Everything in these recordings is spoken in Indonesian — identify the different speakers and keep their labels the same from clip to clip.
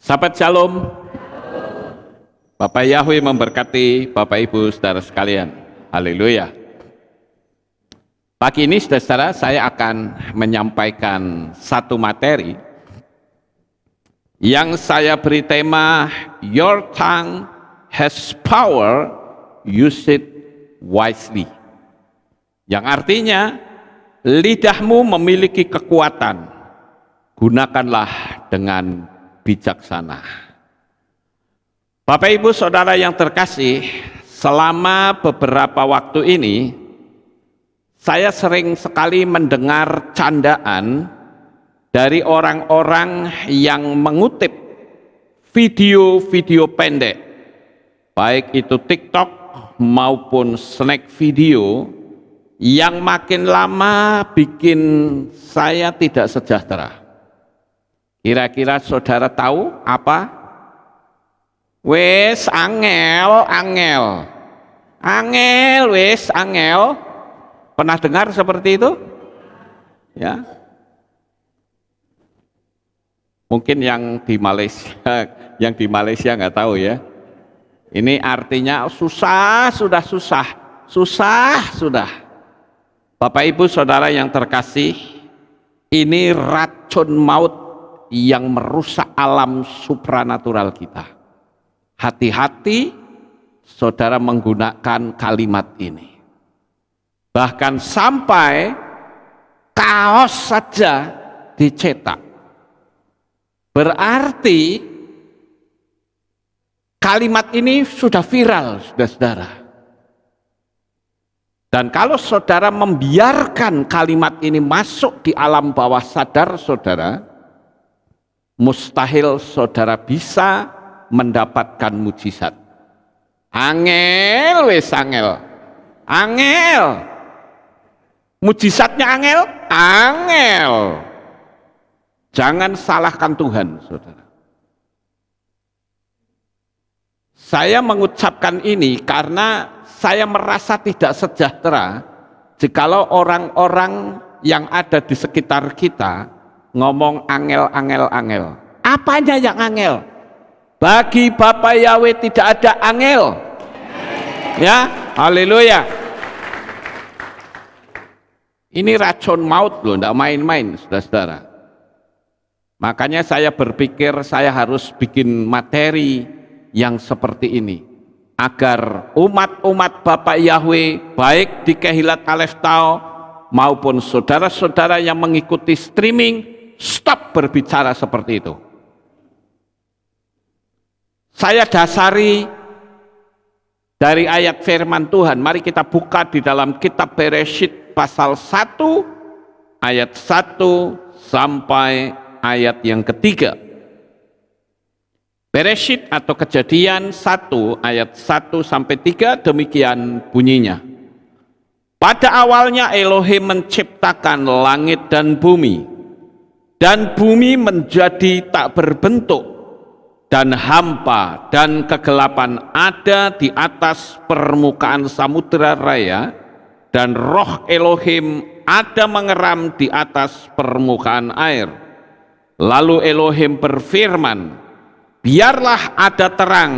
Speaker 1: Sahabat Shalom, Bapak Yahweh memberkati Bapak Ibu saudara sekalian. Haleluya. Pagi ini saudara-saudara saya akan menyampaikan satu materi yang saya beri tema Your tongue has power, use it wisely. Yang artinya lidahmu memiliki kekuatan, gunakanlah dengan bijaksana. Bapak Ibu Saudara yang terkasih, selama beberapa waktu ini saya sering sekali mendengar candaan dari orang-orang yang mengutip video-video pendek, baik itu TikTok maupun snack video, yang makin lama bikin saya tidak sejahtera. Kira-kira saudara tahu apa? Wes angel. Pernah dengar seperti itu? Ya. Mungkin yang di Malaysia nggak tahu ya. Ini artinya susah. Bapak Ibu Saudara yang terkasih, ini racun maut yang merusak alam supranatural kita. Hati-hati saudara menggunakan kalimat ini. Bahkan sampai kaos saja dicetak. Berarti kalimat ini sudah viral, saudara-saudara. Dan kalau saudara membiarkan kalimat ini masuk di alam bawah sadar saudara, mustahil saudara bisa mendapatkan mujizat. Angel. Mujizatnya angel. Jangan salahkan Tuhan, saudara. Saya mengucapkan ini karena saya merasa tidak sejahtera jikalau orang-orang yang ada di sekitar kita ngomong angel. Apanya yang angel? Bagi Bapak Yahweh tidak ada angel. Ya, haleluya. Ini racun maut loh, tidak main-main, saudara-saudara. Makanya saya berpikir saya harus bikin materi yang seperti ini, agar umat-umat Bapak Yahweh, baik di Kehilat Aleph Tau maupun saudara-saudara yang mengikuti streaming, stop berbicara seperti itu. Saya dasari dari ayat firman Tuhan. Mari kita buka di dalam kitab Bereshit pasal 1 ayat 1 sampai ayat yang ketiga. Bereshit atau Kejadian 1 ayat 1 sampai 3 demikian bunyinya. Pada awalnya Elohim menciptakan langit dan bumi menjadi tak berbentuk, dan hampa dan kegelapan ada di atas permukaan samudera raya, dan roh Elohim ada mengeram di atas permukaan air. Lalu Elohim berfirman, biarlah ada terang,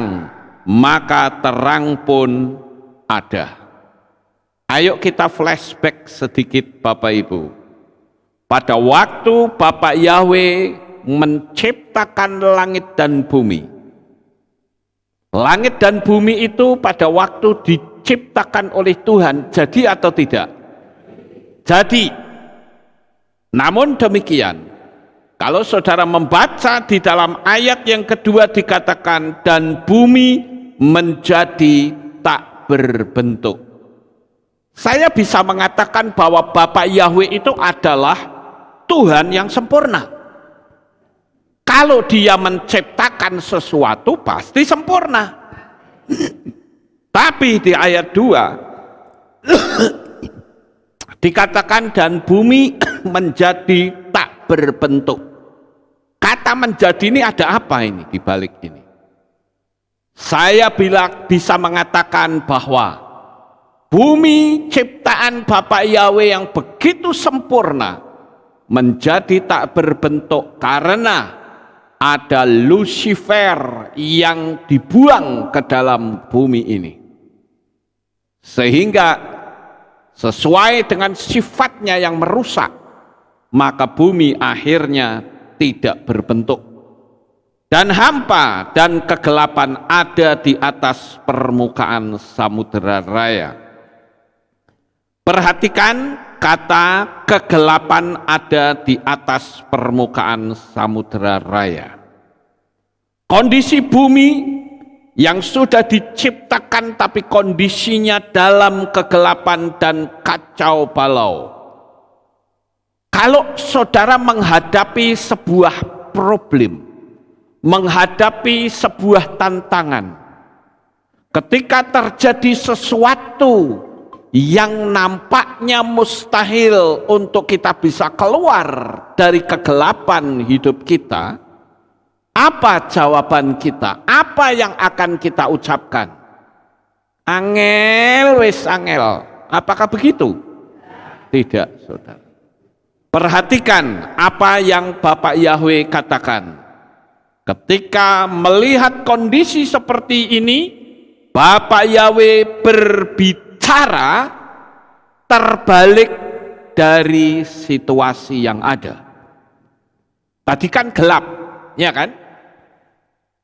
Speaker 1: maka terang pun ada. Ayo kita flashback sedikit Bapak Ibu. Pada waktu Bapak Yahweh menciptakan langit dan bumi. Langit dan bumi itu pada waktu diciptakan oleh Tuhan, jadi atau tidak? Jadi. Namun demikian, kalau saudara membaca di dalam ayat yang kedua dikatakan, dan bumi menjadi tak berbentuk. Saya bisa mengatakan bahwa Bapak Yahweh itu adalah Tuhan yang sempurna. Kalau dia menciptakan sesuatu pasti sempurna. Tapi di ayat 2 dikatakan dan bumi menjadi tak berbentuk. Kata menjadi ini ada apa ini di balik ini? Saya bisa mengatakan bahwa bumi ciptaan Bapak Yahweh yang begitu sempurna menjadi tak berbentuk karena ada Lucifer yang dibuang ke dalam bumi ini. Sehingga sesuai dengan sifatnya yang merusak, maka bumi akhirnya tidak berbentuk. Dan hampa dan kegelapan ada di atas permukaan samudera raya. Perhatikan kata kegelapan ada di atas permukaan samudera raya. Kondisi bumi yang sudah diciptakan tapi kondisinya dalam kegelapan dan kacau balau. Kalau saudara menghadapi sebuah problem, menghadapi sebuah tantangan, ketika terjadi sesuatu yang nampaknya mustahil untuk kita bisa keluar dari kegelapan hidup kita, apa jawaban kita? Apa yang akan kita ucapkan? Angel wis angel. Apakah begitu? Tidak, saudara. Perhatikan apa yang Bapak Yahweh katakan. Ketika melihat kondisi seperti ini, Bapak Yahweh berbicara terbalik dari situasi yang ada. Tadi kan gelap, ya kan?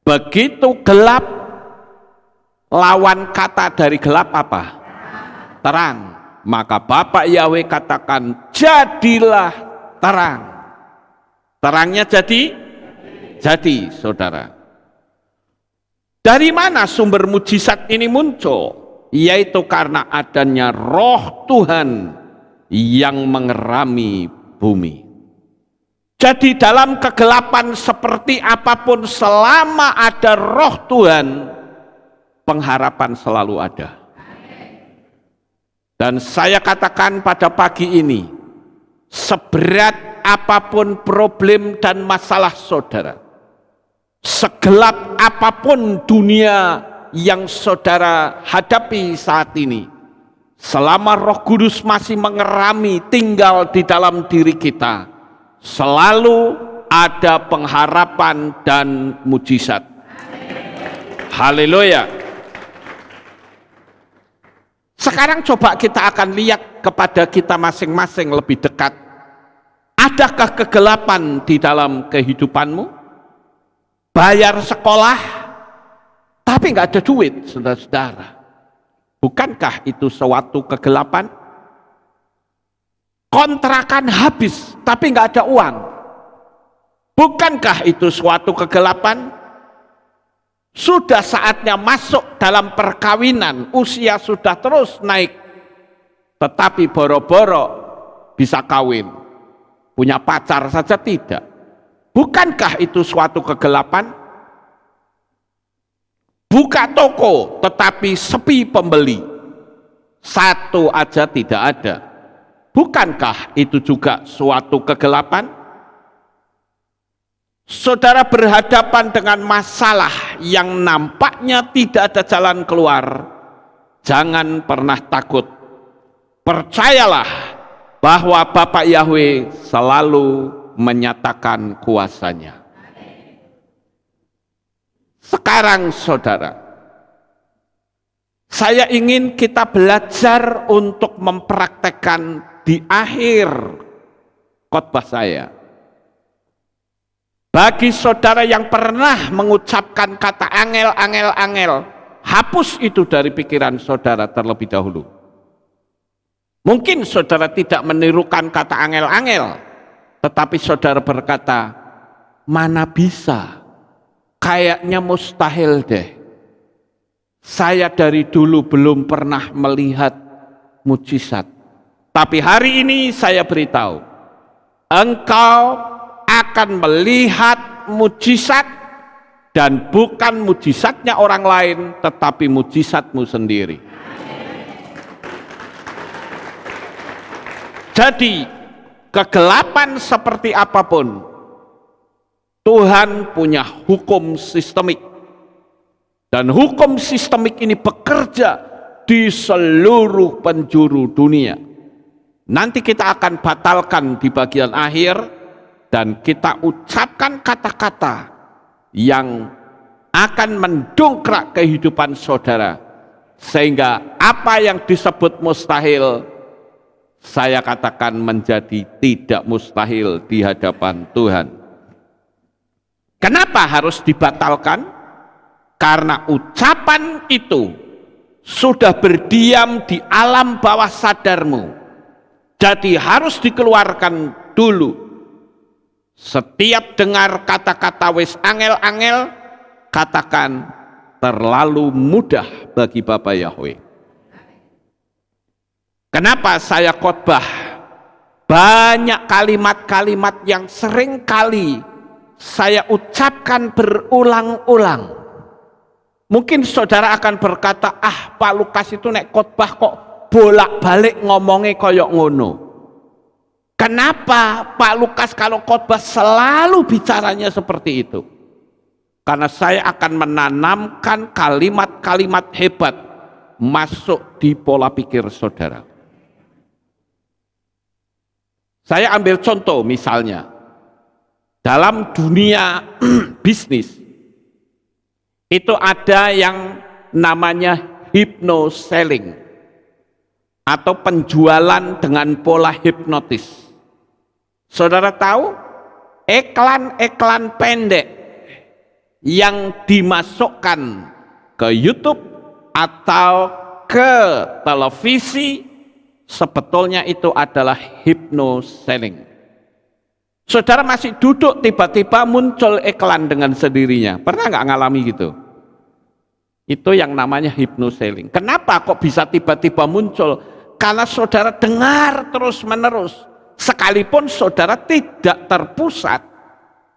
Speaker 1: Begitu gelap, lawan kata dari gelap apa? Terang. Maka Bapak Yahweh katakan, jadilah terang. Terangnya jadi, saudara. Dari mana sumber mujizat ini muncul? Yaitu karena adanya roh Tuhan yang mengerami bumi. Jadi dalam kegelapan seperti apapun, selama ada roh Tuhan, pengharapan selalu ada. Dan saya katakan pada pagi ini, seberat apapun problem dan masalah saudara, segelap apapun dunia yang saudara hadapi saat ini, selama Roh Kudus masih mengerami tinggal di dalam diri kita, selalu ada pengharapan dan mujizat. Haleluya. Sekarang coba kita akan lihat kepada kita masing-masing lebih dekat. Adakah kegelapan di dalam kehidupanmu? Bayar sekolah, tapi nggak ada duit, saudara-saudara. Bukankah itu suatu kegelapan? Kontrakan habis, tapi nggak ada uang. Bukankah itu suatu kegelapan? Sudah saatnya masuk dalam perkawinan, usia sudah terus naik, tetapi boro-boro bisa kawin, punya pacar saja tidak. Bukankah itu suatu kegelapan? Buka toko, tetapi sepi pembeli, satu aja tidak ada. Bukankah itu juga suatu kegelapan? Saudara berhadapan dengan masalah yang nampaknya tidak ada jalan keluar, jangan pernah takut. Percayalah bahwa Bapak Yahweh selalu menyatakan kuasanya. Sekarang saudara, saya ingin kita belajar untuk mempraktekkan di akhir khotbah saya. Bagi saudara yang pernah mengucapkan kata angel, hapus itu dari pikiran saudara terlebih dahulu. Mungkin saudara tidak menirukan kata angel, tetapi saudara berkata, mana bisa, kayaknya mustahil deh. Saya dari dulu belum pernah melihat mujizat. Tapi hari ini saya beritahu, engkau akan melihat mujizat, dan bukan mujizatnya orang lain, tetapi mujizatmu sendiri. Jadi kegelapan seperti apapun, Tuhan punya hukum sistemik, dan hukum sistemik ini bekerja di seluruh penjuru dunia. Nanti kita akan batalkan di bagian akhir, dan kita ucapkan kata-kata yang akan mendongkrak kehidupan saudara, sehingga apa yang disebut mustahil, saya katakan menjadi tidak mustahil di hadapan Tuhan. Kenapa harus dibatalkan? Karena ucapan itu sudah berdiam di alam bawah sadarmu, jadi harus dikeluarkan dulu. Setiap dengar kata-kata wis angel-angel, katakan terlalu mudah bagi Bapa Yahweh. Kenapa saya khotbah banyak kalimat-kalimat yang sering kali saya ucapkan berulang-ulang? Mungkin saudara akan berkata, Pak Lukas itu nek khotbah kok bolak-balik ngomongnya koyok ngono. Kenapa Pak Lukas kalau khotbah selalu bicaranya seperti itu? Karena saya akan menanamkan kalimat-kalimat hebat masuk di pola pikir saudara. Saya ambil contoh misalnya, dalam dunia bisnis, itu ada yang namanya hypnoselling, atau penjualan dengan pola hipnotis. Saudara tahu, iklan-iklan pendek yang dimasukkan ke YouTube atau ke televisi, sebetulnya itu adalah hypnoselling. Saudara masih duduk, tiba-tiba muncul iklan dengan sendirinya. Pernah nggak ngalami gitu? Itu yang namanya hypnoselling. Kenapa kok bisa tiba-tiba muncul? Karena saudara dengar terus-menerus, sekalipun saudara tidak terpusat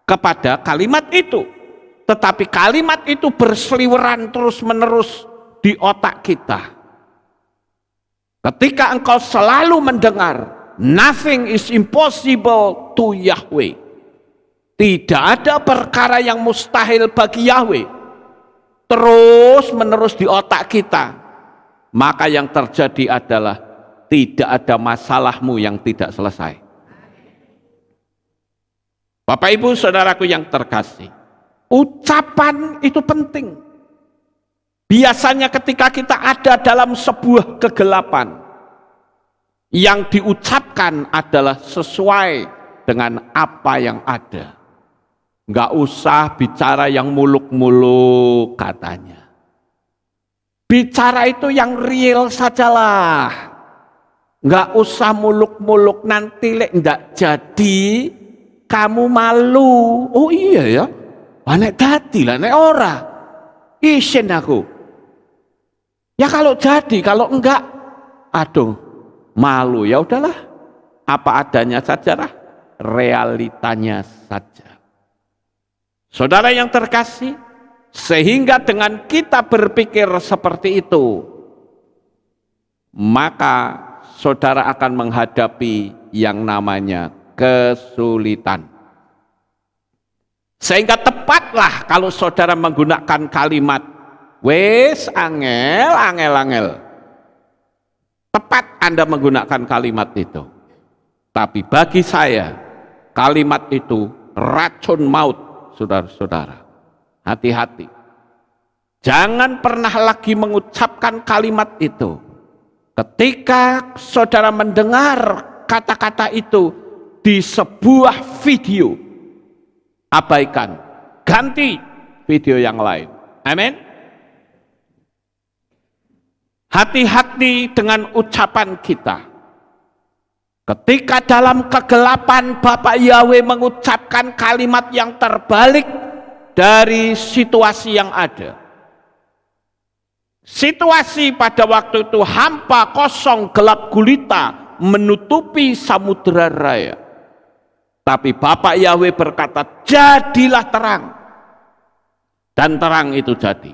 Speaker 1: kepada kalimat itu, tetapi kalimat itu berseliweran terus-menerus di otak kita. Ketika engkau selalu mendengar, nothing is impossible to Yahweh, tidak ada perkara yang mustahil bagi Yahweh, terus-menerus di otak kita, maka yang terjadi adalah tidak ada masalahmu yang tidak selesai. Bapak Ibu saudaraku yang terkasih, ucapan itu penting. Biasanya ketika kita ada dalam sebuah kegelapan, yang diucapkan adalah sesuai dengan apa yang ada. Nggak usah bicara yang muluk-muluk katanya. Bicara itu yang real sajalah. Nggak usah muluk-muluk, nanti lek nggak jadi kamu malu. Oh iya ya, nek dadi lah, nek ora isin aku. Ya kalau jadi, kalau enggak, aduh malu. Ya udahlah, apa adanya saja lah, realitanya saja. Saudara yang terkasih, sehingga dengan kita berpikir seperti itu, maka saudara akan menghadapi yang namanya kesulitan. Sehingga tepatlah kalau saudara menggunakan kalimat wes angel, angel, angel. Tepat Anda menggunakan kalimat itu. Tapi bagi saya, kalimat itu racun maut, saudara-saudara. Hati-hati. Jangan pernah lagi mengucapkan kalimat itu. Ketika saudara mendengar kata-kata itu di sebuah video, abaikan, ganti video yang lain. Amin. Hati-hati dengan ucapan kita. Ketika dalam kegelapan Bapak Yahweh mengucapkan kalimat yang terbalik dari situasi yang ada. Situasi pada waktu itu hampa, kosong, gelap gulita, menutupi samudera raya. Tapi Bapak Yahweh berkata, jadilah terang. Dan terang itu jadi.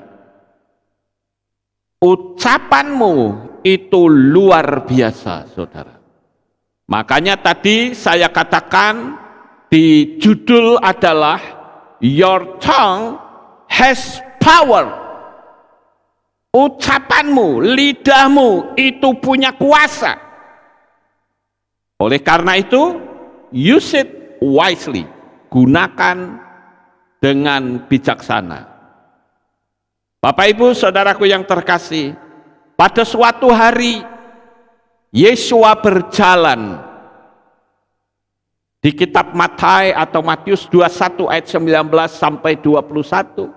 Speaker 1: Ucapanmu itu luar biasa, saudara. Makanya tadi saya katakan di judul adalah Your tongue has power. Ucapanmu, lidahmu itu punya kuasa. Oleh karena itu, use it wisely. Gunakan dengan bijaksana. Bapak Ibu saudaraku yang terkasih, pada suatu hari Yesua berjalan di kitab Matius atau Matius 21 ayat 19 sampai 21.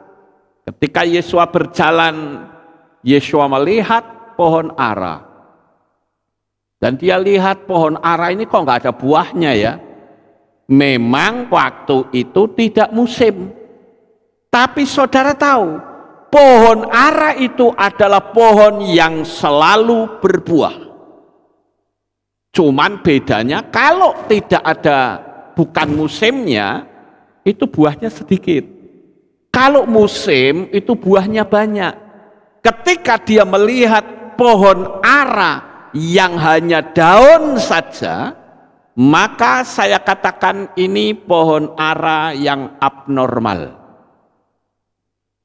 Speaker 1: Ketika Yesua berjalan, Yesua melihat pohon ara. Dan dia lihat pohon ara ini kok nggak ada buahnya ya. Memang waktu itu tidak musim. Tapi saudara tahu, pohon ara itu adalah pohon yang selalu berbuah. Cuman bedanya kalau tidak ada, bukan musimnya, itu buahnya sedikit. Kalau musim itu buahnya banyak. Ketika dia melihat pohon ara yang hanya daun saja, maka saya katakan ini pohon ara yang abnormal.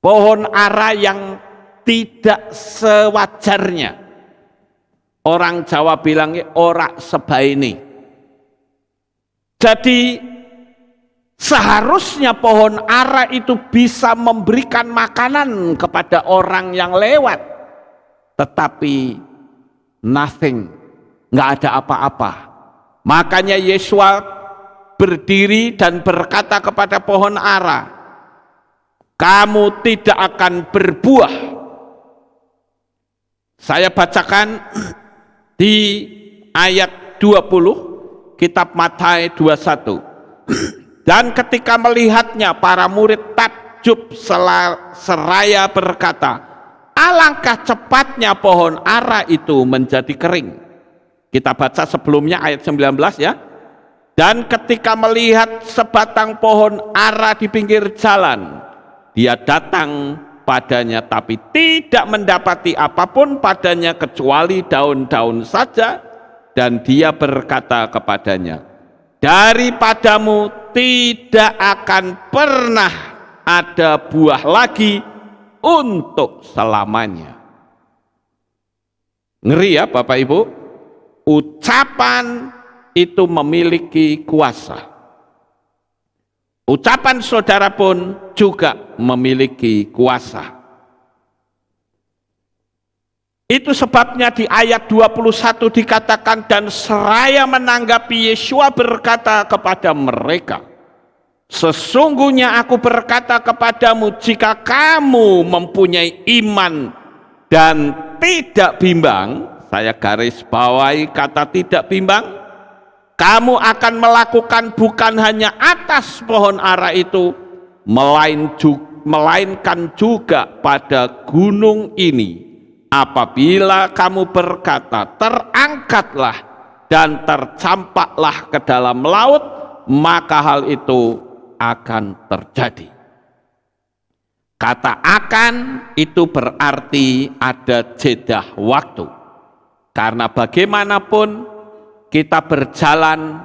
Speaker 1: Pohon ara yang tidak sewajarnya. Orang Jawa bilangnya ora sebaini. Jadi seharusnya pohon ara itu bisa memberikan makanan kepada orang yang lewat. Tetapi nothing, nggak ada apa-apa. Makanya Yesua berdiri dan berkata kepada pohon ara, kamu tidak akan berbuah. Saya bacakan di ayat 20 kitab Matius 21. Dan ketika melihatnya para murid takjub seraya berkata, alangkah cepatnya pohon ara itu menjadi kering. Kita baca sebelumnya ayat 19 ya. Dan ketika melihat sebatang pohon ara di pinggir jalan, dia datang padanya tapi tidak mendapati apapun padanya kecuali daun-daun saja. Dan dia berkata kepadanya, daripadamu tidak akan pernah ada buah lagi untuk selamanya. Ngeri ya Bapak Ibu, ucapan itu memiliki kuasa. Ucapan saudara pun juga memiliki kuasa. Itu sebabnya di ayat 21 dikatakan, dan seraya menanggapi Yesua berkata kepada mereka, sesungguhnya aku berkata kepadamu, jika kamu mempunyai iman dan tidak bimbang, saya garis bawahi kata tidak bimbang, kamu akan melakukan bukan hanya atas pohon ara itu, melainkan juga pada gunung ini. Apabila kamu berkata, terangkatlah dan tercampaklah ke dalam laut, maka hal itu akan terjadi. Kata akan itu berarti ada jeda waktu. Karena bagaimanapun kita berjalan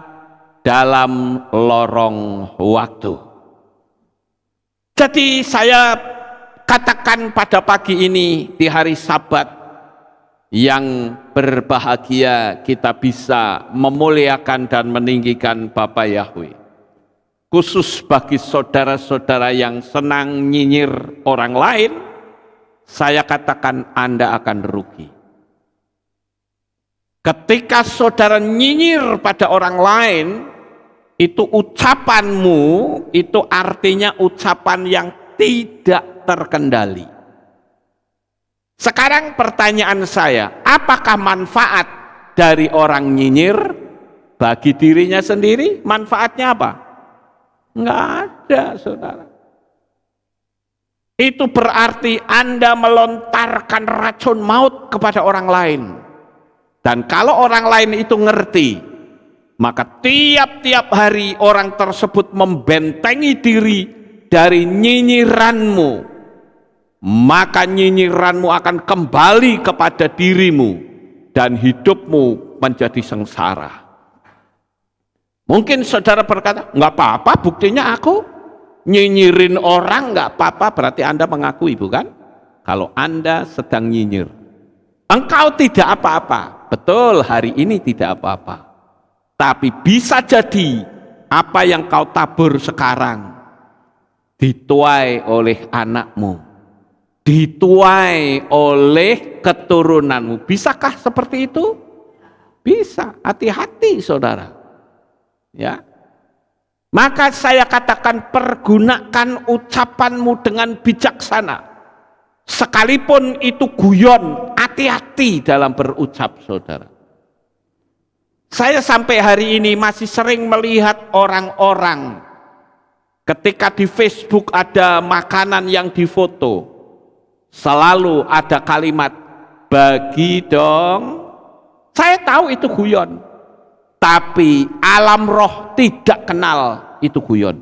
Speaker 1: dalam lorong waktu. Jadi saya katakan pada pagi ini di hari Sabat yang berbahagia, kita bisa memuliakan dan meninggikan Bapa Yahweh. Khusus bagi saudara-saudara yang senang nyinyir orang lain, saya katakan Anda akan rugi. Ketika saudara nyinyir pada orang lain, itu ucapanmu, itu artinya ucapan yang tidak terkendali. Sekarang pertanyaan saya, apakah manfaat dari orang nyinyir bagi dirinya sendiri? Manfaatnya apa? Enggak ada, saudara. Itu berarti Anda melontarkan racun maut kepada orang lain. Dan kalau orang lain itu ngerti, maka tiap-tiap hari orang tersebut membentengi diri dari nyinyiranmu, maka nyinyiranmu akan kembali kepada dirimu dan hidupmu menjadi sengsara. Mungkin saudara berkata, nggak apa-apa, buktinya aku nyinyirin orang nggak apa-apa, berarti Anda mengakui, bukan? Kalau Anda sedang nyinyir, engkau tidak apa-apa. Betul, hari ini tidak apa-apa. Tapi bisa jadi apa yang kau tabur sekarang dituai oleh anakmu, dituai oleh keturunanmu. Bisakah seperti itu? Bisa. Hati-hati saudara. Ya. Maka saya katakan, pergunakan ucapanmu dengan bijaksana. Sekalipun itu guyon, hati-hati dalam berucap saudara. Saya sampai hari ini masih sering melihat orang-orang ketika di Facebook ada makanan yang difoto, selalu ada kalimat, bagi dong. Saya tahu itu guyon, tapi alam roh tidak kenal itu guyon.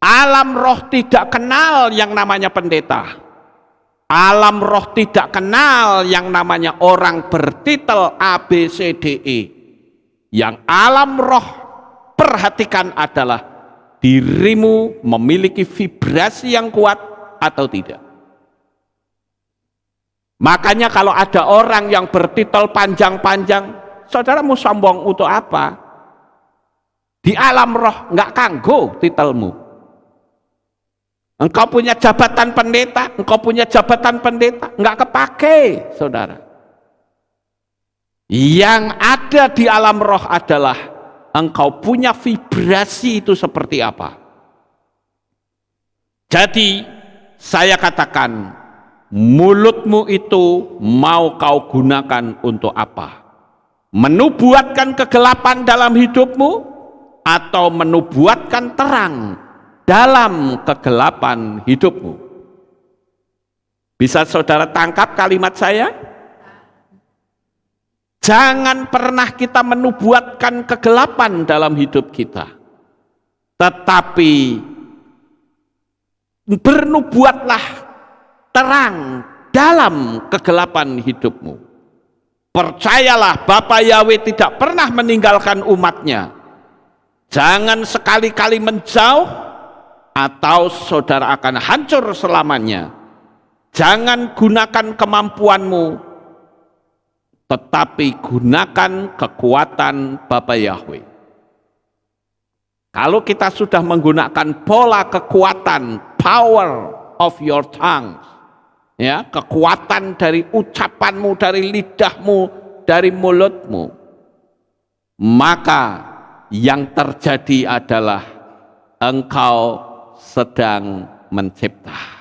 Speaker 1: Alam roh tidak kenal yang namanya pendeta. Alam roh tidak kenal yang namanya orang bertitel A, B, C, D, E. Yang alam roh perhatikan adalah dirimu memiliki vibrasi yang kuat atau tidak. Makanya kalau ada orang yang bertitel panjang-panjang, saudara mau sombong untuk apa? Di alam roh nggak kanggo titelmu. Engkau punya jabatan pendeta, nggak kepake, saudara. Yang ada di alam roh adalah engkau punya vibrasi itu seperti apa. Jadi saya katakan, mulutmu itu mau kau gunakan untuk apa? Menubuatkan kegelapan dalam hidupmu atau menubuatkan terang dalam kegelapan hidupmu? Bisa saudara tangkap kalimat saya? Jangan pernah kita menubuatkan kegelapan dalam hidup kita, tetapi bernubuatlah terang dalam kegelapan hidupmu. Percayalah, Bapa Yahweh tidak pernah meninggalkan umatnya. Jangan sekali-kali menjauh atau saudara akan hancur selamanya. Jangan gunakan kemampuanmu, tetapi gunakan kekuatan Bapa Yahweh. Kalau kita sudah menggunakan pola kekuatan, power of your tongues, ya, kekuatan dari ucapanmu, dari lidahmu, dari mulutmu, maka yang terjadi adalah engkau sedang mencipta.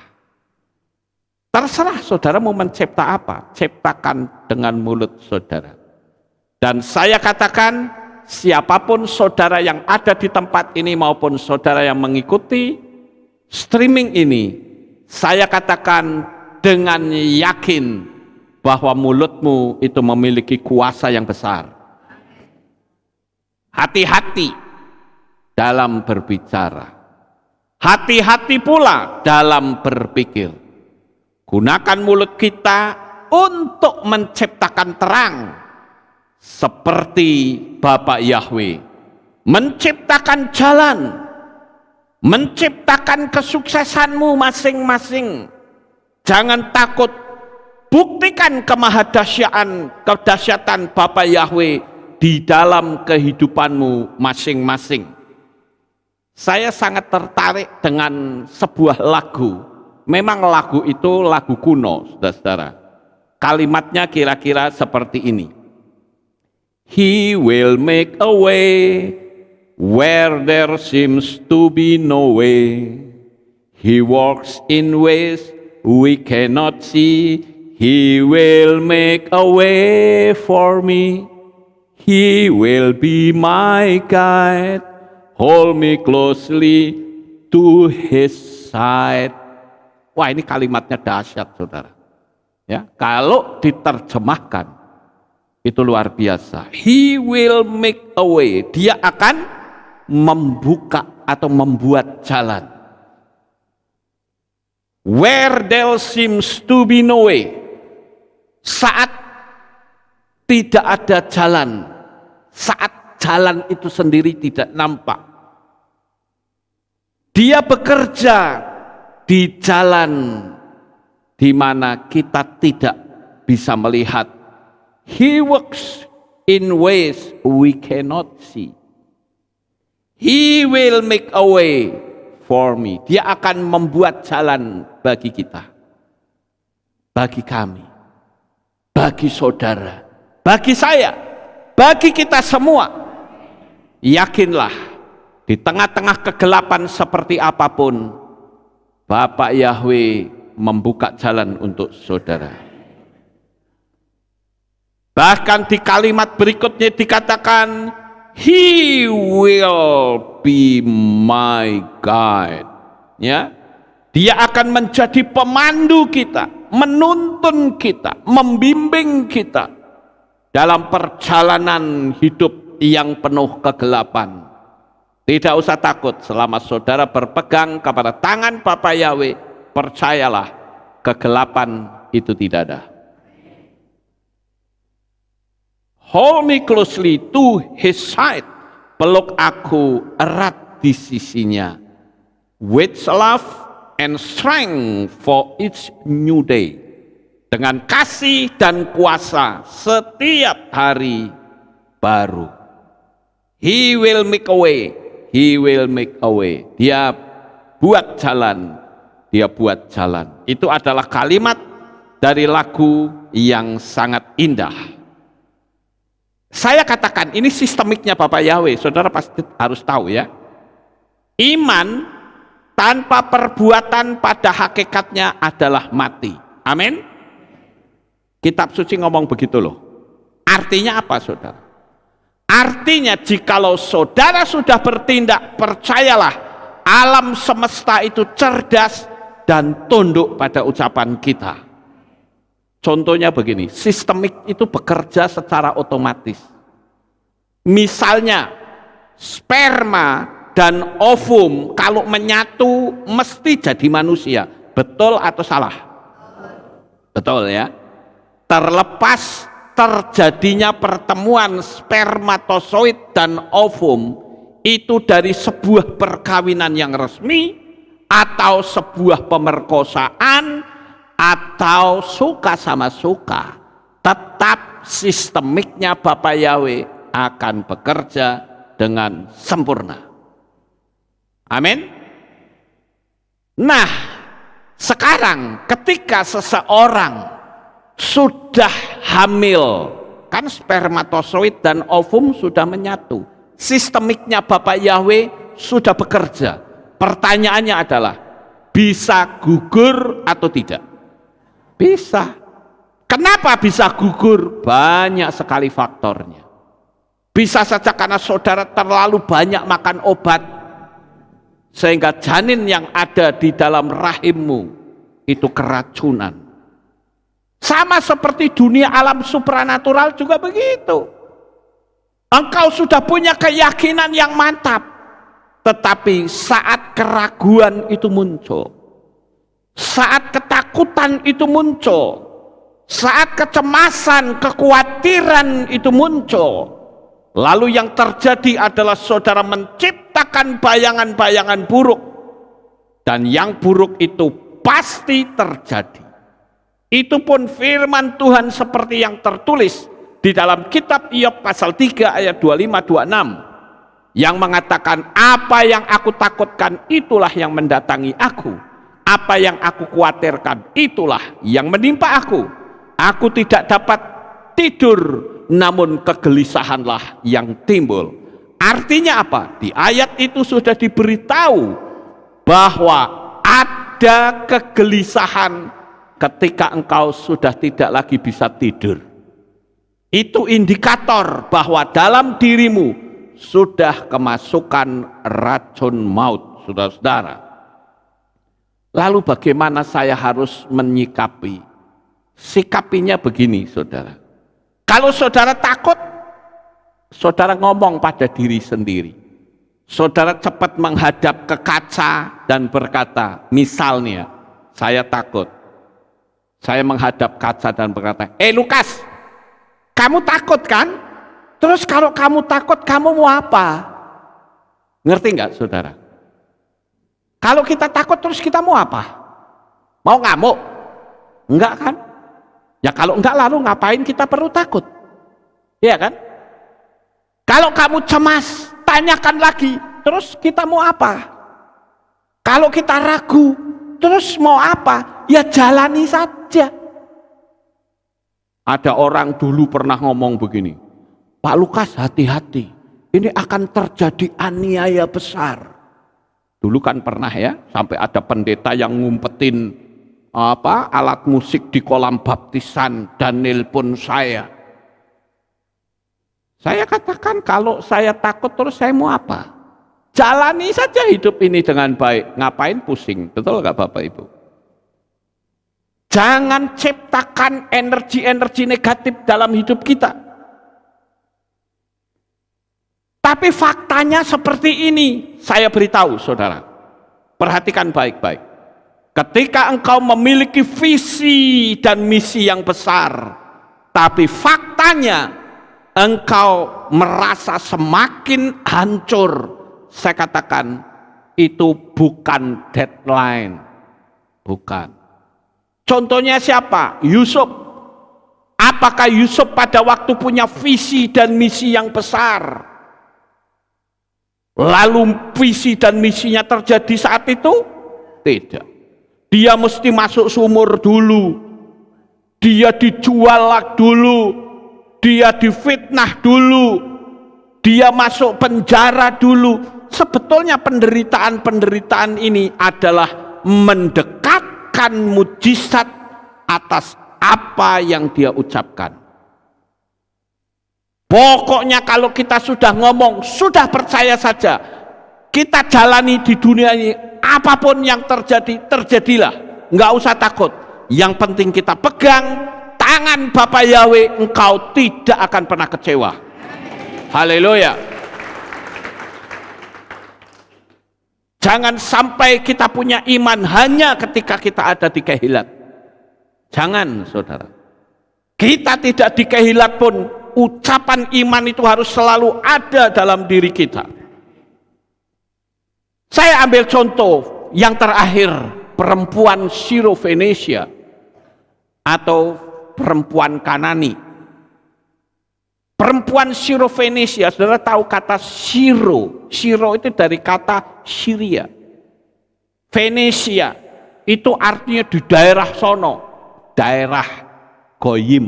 Speaker 1: Terserah saudara mau mencipta apa, ciptakan dengan mulut saudara. Dan saya katakan, siapapun saudara yang ada di tempat ini maupun saudara yang mengikuti streaming ini, saya katakan dengan yakin bahwa mulutmu itu memiliki kuasa yang besar. Hati-hati dalam berbicara, hati-hati pula dalam berpikir. Gunakan mulut kita untuk menciptakan terang seperti Bapa Yahweh, menciptakan jalan, menciptakan kesuksesanmu masing-masing. Jangan takut, buktikan kedahsyatan Bapa Yahweh di dalam kehidupanmu masing-masing. Saya sangat tertarik dengan sebuah lagu. Memang lagu itu lagu kuno, saudara-saudara. Kalimatnya kira-kira seperti ini. He will make a way where there seems to be no way. He walks in ways we cannot see. He will make a way for me. He will be my guide. Hold me closely to his side. Wah, ini kalimatnya dahsyat, saudara. Ya, kalau diterjemahkan itu luar biasa. He will make a way. Dia akan membuka atau membuat jalan. Where there seems to be no way. Saat tidak ada jalan, saat jalan itu sendiri tidak nampak, dia bekerja di jalan di mana kita tidak bisa melihat. He works in ways we cannot see. He will make a way for me. Dia akan membuat jalan bagi kita, bagi kami, bagi saudara, bagi saya, bagi kita semua. Yakinlah, di tengah-tengah kegelapan seperti apapun, Bapak Yahweh membuka jalan untuk saudara. Bahkan di kalimat berikutnya dikatakan, He will be my guide. Ya, Dia akan menjadi pemandu kita, menuntun kita, membimbing kita dalam perjalanan hidup yang penuh kegelapan. Tidak usah takut selama saudara berpegang kepada tangan Bapa Yahweh, percayalah kegelapan itu tidak ada. Hold me closely to his side. Peluk aku erat di sisinya. With love and strength for each new day. Dengan kasih dan kuasa setiap hari baru. He will make a way. He will make a way. Dia buat jalan. Dia buat jalan. Itu adalah kalimat dari lagu yang sangat indah. Saya katakan ini sistemiknya Bapak Yahweh, saudara pasti harus tahu ya. Iman tanpa perbuatan pada hakikatnya adalah mati. Amin. Kitab suci ngomong begitu loh. Artinya apa saudara? Artinya jikalau saudara sudah bertindak, percayalah alam semesta itu cerdas dan tunduk pada ucapan kita. Contohnya begini, sistemik itu bekerja secara otomatis. Misalnya, sperma dan ovum kalau menyatu mesti jadi manusia. Betul atau salah? Betul ya. Terlepas terjadinya pertemuan spermatozoid dan ovum itu dari sebuah perkawinan yang resmi atau sebuah pemerkosaan atau suka sama suka, tetap sistemiknya Bapak Yahweh akan bekerja dengan sempurna. Amin. Nah, sekarang ketika seseorang sudah hamil, kan spermatozoid dan ovum sudah menyatu, sistemiknya Bapak Yahweh sudah bekerja. Pertanyaannya adalah, bisa gugur atau tidak? Bisa. Kenapa bisa gugur? Banyak sekali faktornya. Bisa saja karena saudara terlalu banyak makan obat, sehingga janin yang ada di dalam rahimmu itu keracunan. Sama seperti dunia alam supranatural juga begitu. Engkau sudah punya keyakinan yang mantap, tetapi saat keraguan itu muncul, saat ketakutan itu muncul, saat kecemasan, kekhawatiran itu muncul, lalu yang terjadi adalah saudara menciptakan bayangan-bayangan buruk, dan yang buruk itu pasti terjadi. Itu pun firman Tuhan seperti yang tertulis di dalam kitab Iyob pasal 3 ayat 25-26 yang mengatakan, apa yang aku takutkan itulah yang mendatangi aku. Apa yang aku khawatirkan itulah yang menimpa aku. Aku tidak dapat tidur, namun kegelisahanlah yang timbul. Artinya apa? Di ayat itu sudah diberitahu bahwa ada kegelisahan ketika engkau sudah tidak lagi bisa tidur. Itu indikator bahwa dalam dirimu sudah kemasukan racun maut, saudara-saudara. Lalu bagaimana saya harus menyikapi? Sikapinya begini, saudara. Kalau saudara takut, saudara ngomong pada diri sendiri. Saudara cepat menghadap ke kaca dan berkata, misalnya, saya takut. Saya menghadap kaca dan berkata, Lukas, kamu takut kan? Terus kalau kamu takut, kamu mau apa? Ngerti nggak, saudara? Kalau kita takut terus kita mau apa? Mau ngamuk? Enggak kan? Ya kalau enggak lalu ngapain kita perlu takut? Iya kan? Kalau kamu cemas, tanyakan lagi. Terus kita mau apa? Kalau kita ragu, terus mau apa? Ya jalani saja. Ada orang dulu pernah ngomong begini, Pak Lukas hati-hati, ini akan terjadi aniaya besar. Dulu kan pernah ya, sampai ada pendeta yang ngumpetin alat musik di kolam baptisan dan nelpon saya. Saya katakan kalau saya takut terus saya mau apa? Jalani saja hidup ini dengan baik. Ngapain pusing? Betul nggak Bapak Ibu? Jangan ciptakan energi-energi negatif dalam hidup kita. Tapi faktanya seperti ini. Saya beritahu saudara. Perhatikan baik-baik. Ketika engkau memiliki visi dan misi yang besar, tapi faktanya engkau merasa semakin hancur, saya katakan itu bukan deadline, bukan. Contohnya siapa? Yusuf. Apakah Yusuf pada waktu punya visi dan misi yang besar, lalu visi dan misinya terjadi saat itu? Tidak. Dia mesti masuk sumur dulu, dia dijual dulu, dia difitnah dulu, dia masuk penjara dulu. Sebetulnya penderitaan-penderitaan ini adalah mendekatkan mujizat atas apa yang dia ucapkan. Pokoknya kalau kita sudah ngomong, sudah percaya saja, kita jalani di dunia ini, apapun yang terjadi, terjadilah. Nggak usah takut. Yang penting kita pegang tangan Bapak Yahweh, engkau tidak akan pernah kecewa. Haleluya. Jangan sampai kita punya iman hanya ketika kita ada di kehilat. Jangan, saudara. Kita tidak di kehilat pun, ucapan iman itu harus selalu ada dalam diri kita. Saya ambil contoh yang terakhir, perempuan Syro-Fenisia atau perempuan Kanani. Perempuan Syro-Fenisia, saudara tahu kata Syro. Syro itu dari kata Syria. Venesia itu artinya di daerah sono, daerah Goyim.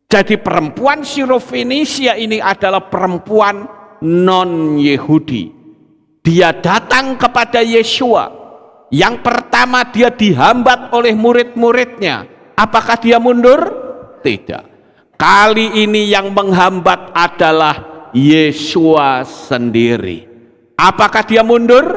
Speaker 1: Jadi perempuan Syro-Fenisia ini adalah perempuan non-Yahudi. Dia datang kepada Yesua. Yang pertama dia dihambat oleh murid-muridnya. Apakah dia mundur? Tidak. Kali ini yang menghambat adalah Yesua sendiri. Apakah dia mundur?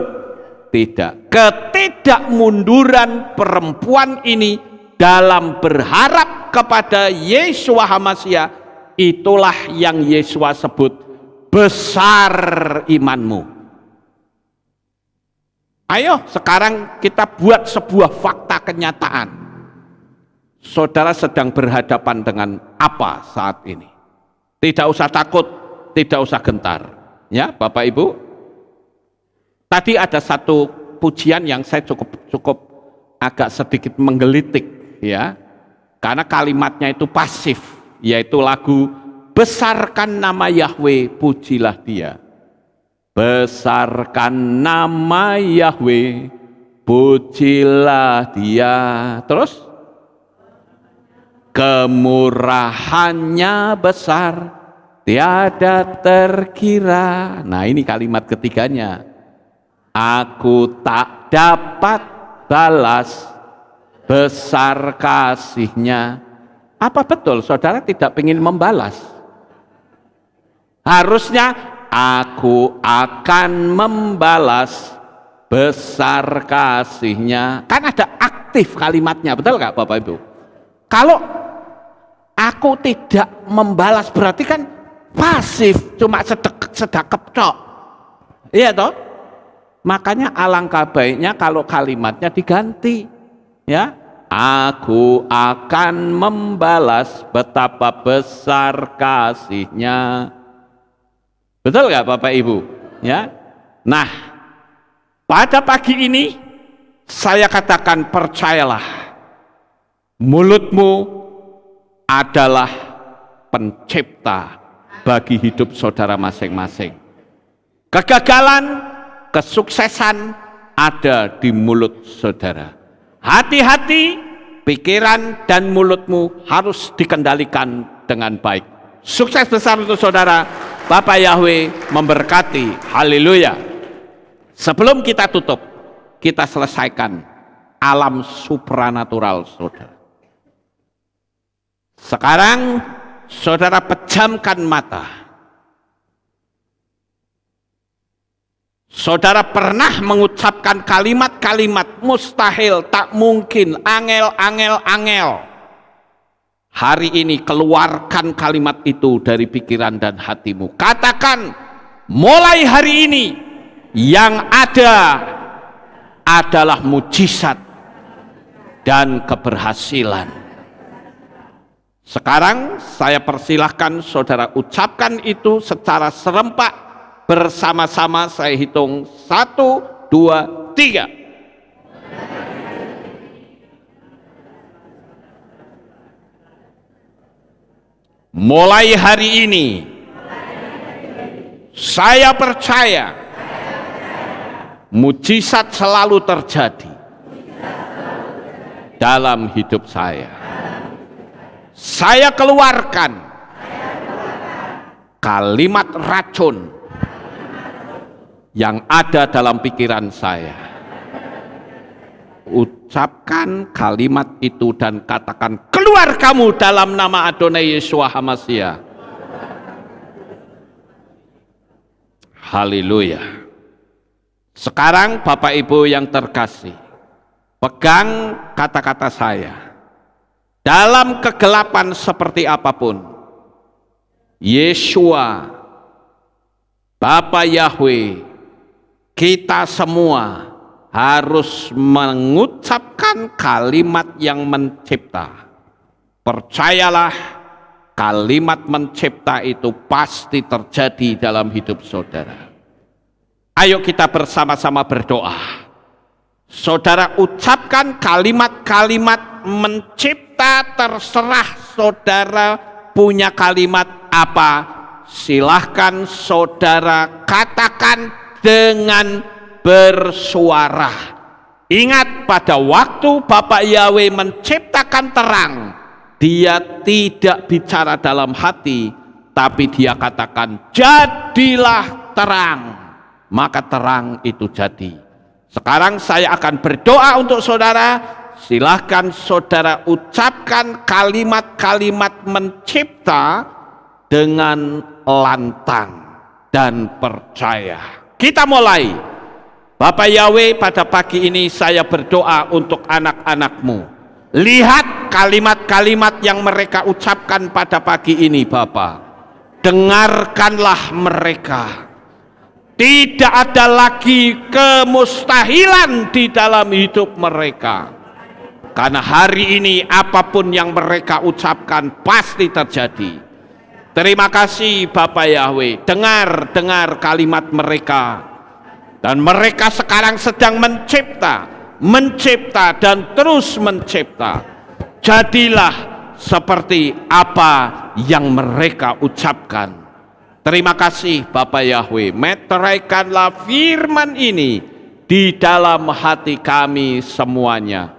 Speaker 1: Tidak. Ketidakmunduran perempuan ini dalam berharap kepada Yesua HaMasyiah, itulah yang Yesua sebut besar imanmu. Ayo sekarang kita buat sebuah fakta kenyataan. Saudara sedang berhadapan dengan apa saat ini? Tidak usah takut, tidak usah gentar. Ya, Bapak Ibu. Tadi ada satu pujian yang saya cukup agak sedikit menggelitik, ya. Karena kalimatnya itu pasif, yaitu lagu Besarkan Nama Yahweh, pujilah Dia. Besarkan nama Yahweh, pujilah Dia. Terus kemurahannya besar, tiada terkira. Nah ini kalimat ketiganya. Aku tak dapat balas besar kasihnya. Apa betul saudara tidak ingin membalas? Harusnya aku akan membalas besar kasihnya. Kan ada aktif kalimatnya, betul nggak Bapak Ibu? Kalau aku tidak membalas berarti kan pasif, cuma sedekap tok. Iya toh? Makanya alangkah baiknya kalau kalimatnya diganti. Ya, aku akan membalas betapa besar kasihnya. Betul nggak Bapak Ibu? Ya. Nah, pada pagi ini saya katakan percayalah, mulutmu adalah pencipta bagi hidup saudara masing-masing. Kegagalan, kesuksesan ada di mulut saudara. Hati-hati, pikiran dan mulutmu harus dikendalikan dengan baik. Sukses besar untuk saudara. Bapak Yahweh memberkati. Haleluya. Sebelum kita tutup, kita selesaikan alam supranatural saudara. Sekarang saudara pejamkan mata. Saudara pernah mengucapkan kalimat-kalimat mustahil, tak mungkin, angel. Hari ini keluarkan kalimat itu dari pikiran dan hatimu. Katakan, mulai hari ini yang ada adalah mujizat dan keberhasilan. Sekarang saya persilahkan saudara ucapkan itu secara serempak bersama-sama. Saya hitung 1, 2, 3. Mulai hari ini saya percaya mujizat selalu terjadi dalam hidup saya. Saya keluarkan kalimat racun yang ada dalam pikiran saya. Ucapkan kalimat itu dan katakan, keluar kamu dalam nama Adonai Yeshua HaMashiach. Haleluya. Sekarang Bapak Ibu yang terkasih, pegang kata-kata saya. Dalam kegelapan seperti apapun, Yeshua, Bapak Yahweh, kita semua harus mengucapkan kalimat yang mencipta. Percayalah, kalimat mencipta itu pasti terjadi dalam hidup saudara. Ayo kita bersama-sama berdoa. Saudara ucapkan kalimat-kalimat mencipta, terserah saudara punya kalimat apa. Silahkan saudara katakan dengan bersuara. Ingat, pada waktu Bapak Yahweh menciptakan terang, dia tidak bicara dalam hati, tapi dia katakan, jadilah terang. Maka terang itu jadi. Sekarang saya akan berdoa untuk saudara. Silahkan saudara ucapkan kalimat-kalimat mencipta dengan lantang dan percaya. Kita mulai. Bapak Yahweh, pada pagi ini saya berdoa untuk anak-anak-Mu. Lihat kalimat-kalimat yang mereka ucapkan pada pagi ini, Bapak. Dengarkanlah mereka. Tidak ada lagi kemustahilan di dalam hidup mereka. Karena hari ini apapun yang mereka ucapkan pasti terjadi. Terima kasih Bapak Yahweh. Dengar kalimat mereka. Dan mereka sekarang sedang mencipta dan terus mencipta. Jadilah seperti apa yang mereka ucapkan. Terima kasih Bapak Yahweh. Meteraikanlah firman ini di dalam hati kami semuanya.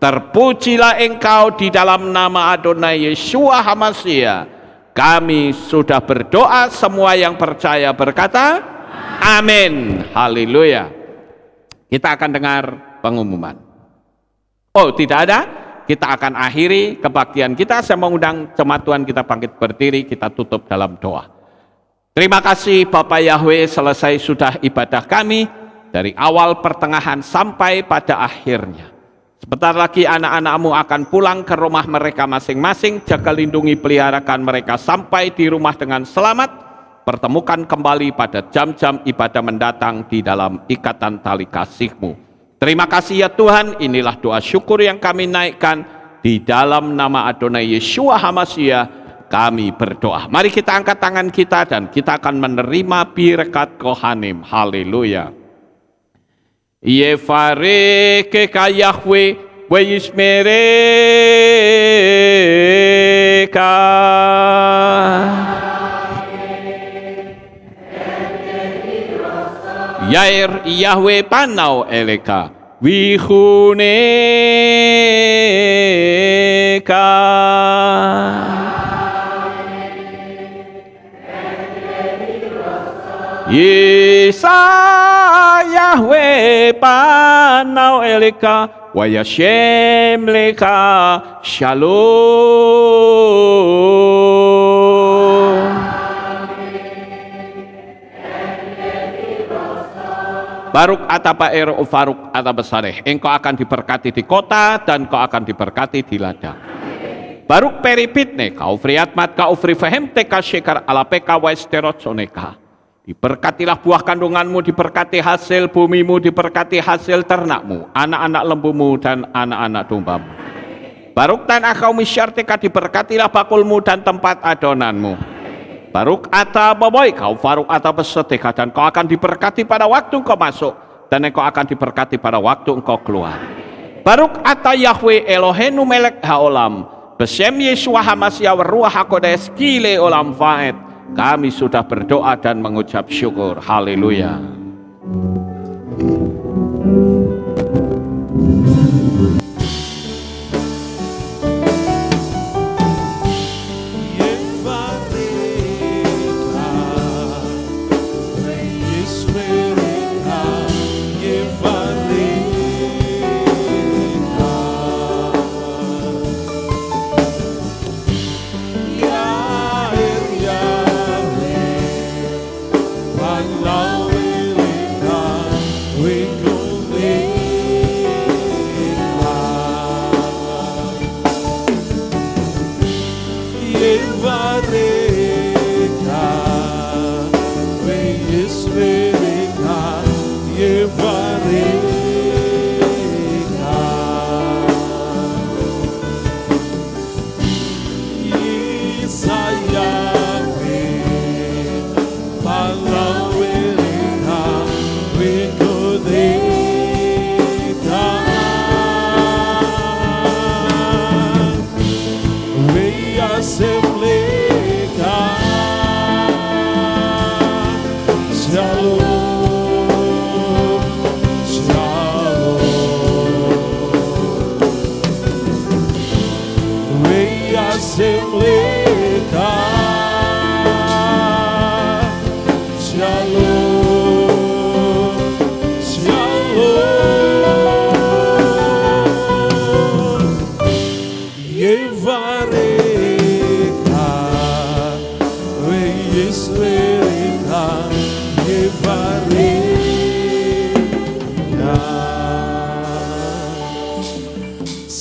Speaker 1: Terpujilah Engkau di dalam nama Adonai Yeshua HaMashiach. Kami sudah berdoa, semua yang percaya berkata amin. Haleluya. Kita akan dengar pengumuman. Oh, tidak ada? Kita akan akhiri kebaktian kita. Saya mengundang jemaat Tuhan kita bangkit berdiri, kita tutup dalam doa. Terima kasih Bapak Yahweh, selesai sudah ibadah kami dari awal pertengahan sampai pada akhirnya. Sebentar lagi anak-anak-Mu akan pulang ke rumah mereka masing-masing. Jaga lindungi peliharakan mereka sampai di rumah dengan selamat. Pertemukan kembali pada jam-jam ibadah mendatang di dalam ikatan tali kasih-Mu. Terima kasih ya Tuhan, inilah doa syukur yang kami naikkan di dalam nama Adonai Yeshua HaMashiach. Kami berdoa. Mari kita angkat tangan kita dan kita akan menerima birkat Kohanim. Haleluya. Yefare keka Yahweh wa yismereka. Yair Yahweh panau eleka wihuneka. Yesa Yahweh panau eleka wa yashem leka shalom. Baruk atapa ero faruk atapa saleh. Engkau akan diberkati di kota dan kau akan diberkati di ladang. Baruk peripitne kau friatmat kau frifahemte kasyekar alapeka wa esterosoneka. Diberkatilah buah kandunganmu, diberkati hasil bumimu, diberkati hasil ternakmu, anak-anak lembumu dan anak-anak dombamu. Baruk tanah kau misyarteka, diberkatilah bakulmu dan tempat adonanmu. Baruk ata baboy kau faruk ata beseteka, dan kau akan diberkati pada waktu engkau masuk, dan engkau akan diberkati pada waktu engkau keluar. Baruk ata Yahweh Elohenu melek haolam, besem Yeshua Hamasya ruah hakodes kile olam faed. Kami sudah berdoa dan mengucap syukur. Haleluya.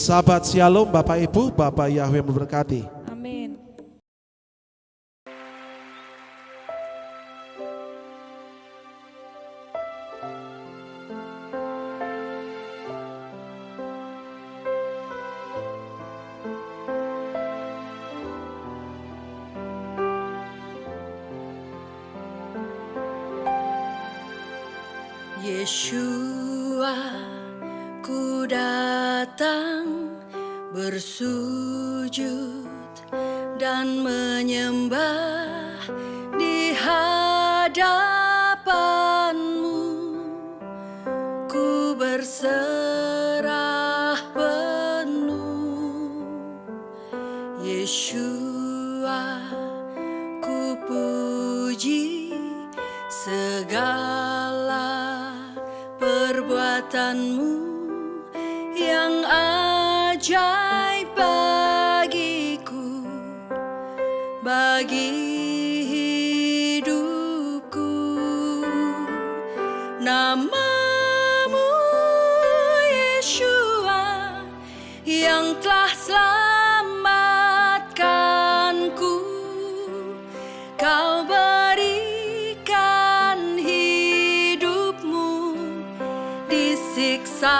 Speaker 2: Sahabat Shalom, Bapak Ibu, Bapak Yahweh memberkati.
Speaker 3: Amin.
Speaker 4: Yeshua, ku datang bersujud dan menyembah di hadapan-Mu. Ku berserah penuh. Yeshua, ku puji segala perbuatan-Mu yang ajaib bagiku, bagi hidupku. Nama-Mu Yeshua yang telah selamatkanku. Kau berikan hidupmu disiksa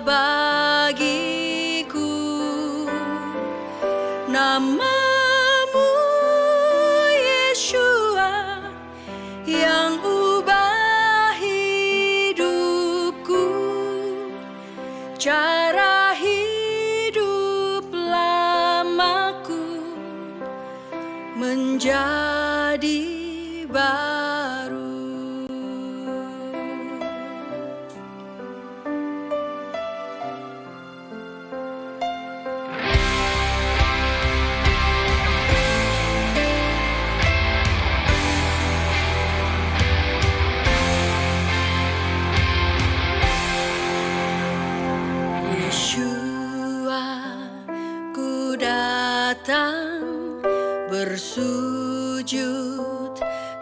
Speaker 4: bagiku. Nama-Mu Yeshua yang ubah hidupku, cara hidup lamaku menjadi baru. datang bersujud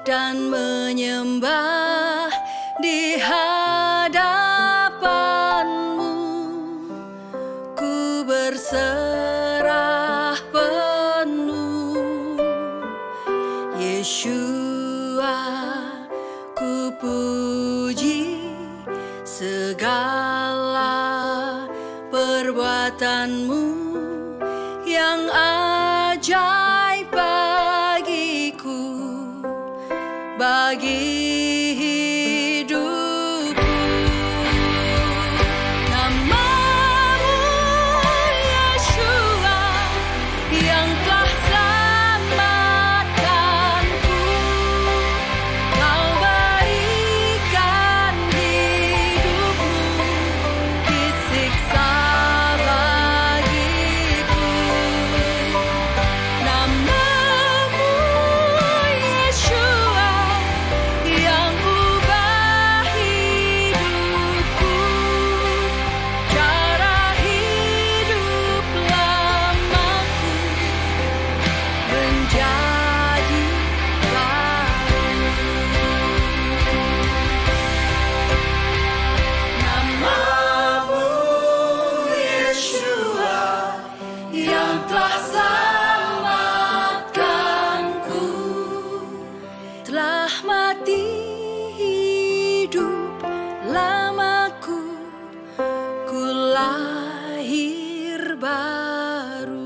Speaker 4: dan menyembah di hadapan-Mu. Ku berserah penuh, Yeshua, ku puji segala perbuatan-Mu yang ajaib bagiku, bagi hidupku. Nama-Mu Yeshua yang telah selamatkanku. Kau berikan hidupmu disiksa bagiku. Nama-Mu Yeshua yang ubah hidupku. Cara hidup lamaku menjadi baru. Nama-Mu Yeshua yang telah selamatkanku. Telah mati hidup lamaku, ku lahir baru.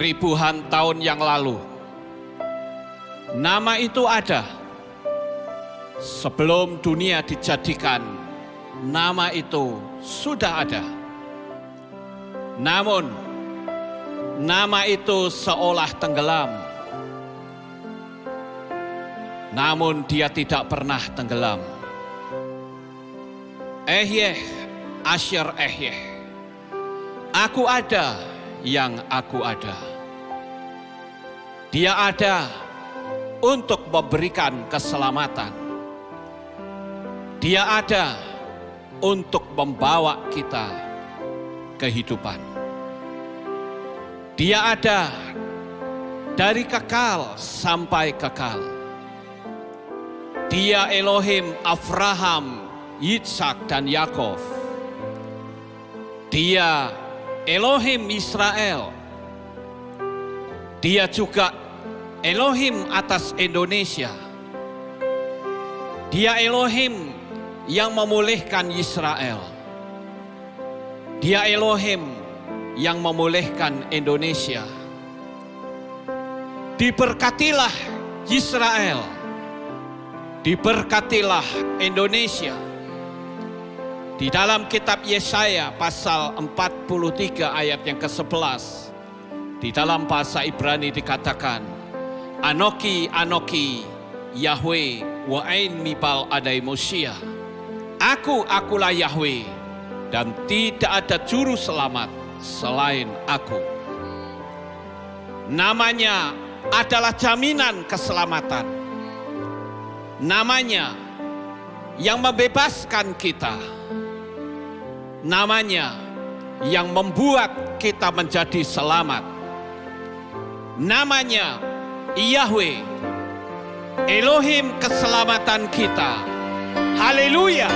Speaker 1: Ribuan tahun yang lalu, nama itu ada. Sebelum dunia dijadikan, nama itu sudah ada. Namun, nama itu seolah tenggelam. Namun dia tidak pernah tenggelam. Ehyeh, Asher Ehyeh. Aku ada yang aku ada. Dia ada untuk memberikan keselamatan. Dia ada untuk membawa kita kehidupan. Dia ada dari kekal sampai kekal. Dia Elohim Abraham, Yitzhak, dan Yakov. Dia Elohim Israel. Dia juga Elohim atas Indonesia. Dia Elohim yang memulihkan Israel. Dia Elohim yang memulihkan Indonesia. Diberkatilah Israel. Diberkatilah Indonesia. Di dalam kitab Yesaya pasal 43 ayat yang ke-11. Di dalam bahasa Ibrani dikatakan, Anoki, Anoki, Yahweh, wa'ain mibal adai Mosia. Akulah Yahweh, dan tidak ada juru selamat selain aku. Namanya adalah jaminan keselamatan. Namanya yang membebaskan kita. Namanya yang membuat kita menjadi selamat. Namanya Yahweh, Elohim keselamatan kita. Haleluya.